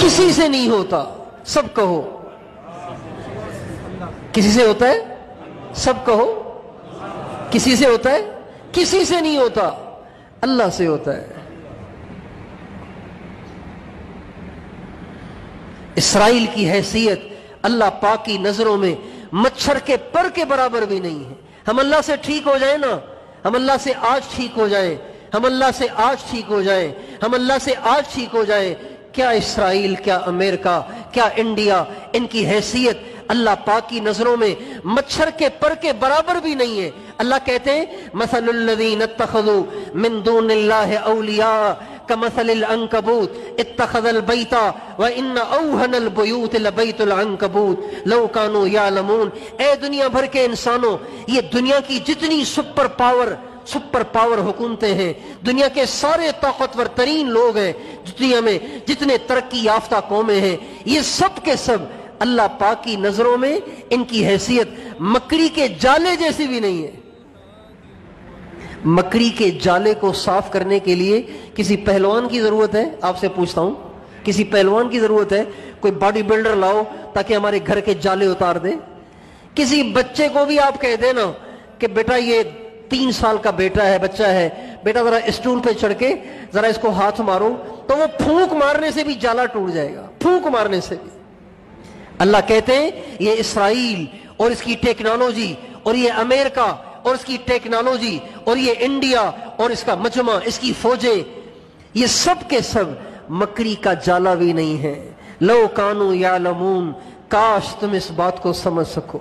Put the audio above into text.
किसी से नहीं होता, सब कहो। किसी से होता है? सब कहो। किसी से होता है? किसी से नहीं होता, अल्लाह से होता है। इसराइल की हैसियत अल्लाह पाक की नजरों में मच्छर के पर के बराबर भी नहीं है। हम अल्लाह से ठीक हो जाए ना, हम अल्लाह से आज ठीक हो जाए, हम अल्लाह से आज ठीक हो जाए, हम अल्लाह से आज ठीक हो जाए। क्या इसराइल, क्या अमेरिका, क्या इंडिया, इनकी हैसियत अल्लाह पाक की नजरों में मच्छर के पर के बराबर भी नहीं है। अल्लाह कहते हैं मसलुल्लज़ीन इत्तखज़ू मिन दूनिल्लाहि औलिया कमसलिल अंकबूत इत्तखज़ल बैता व इन्न औहनल बुयूत लबैतुल अंकबूत लौ कानू यालमून। ए दुनिया भर के इंसानों, ये दुनिया की जितनी सुपर पावर हुकूमतें हैं, दुनिया के सारे ताकतवर तरीन लोग हैं, दुनिया में जितने तरक्की याफ्ता कौमें हैं, ये सब के सब अल्लाह पाक की नजरों में इनकी हैसियत मकड़ी के जाले जैसी भी नहीं है। मकड़ी के जाले को साफ करने के लिए किसी पहलवान की जरूरत है? आपसे पूछता हूं, किसी पहलवान की जरूरत है? कोई बॉडी बिल्डर लाओ ताकि हमारे घर के जाले उतार दे। किसी बच्चे को भी आप कह देना कि बेटा ये 3 साल का बेटा है, बच्चा है, बेटा जरा स्टूल पे चढ़ के जरा इसको हाथ मारो, तो वो फूंक मारने से भी जाला टूट जाएगा, फूंक मारने से भी। अल्लाह कहते हैं ये इसराइल और इसकी टेक्नोलॉजी, और ये अमेरिका और इसकी टेक्नोलॉजी, और ये इंडिया और इसका मजमा, इसकी फौजें, ये सब के सब मकड़ी का जाला भी नहीं है। लो कानू यालमून, काश तुम इस बात को समझ सको।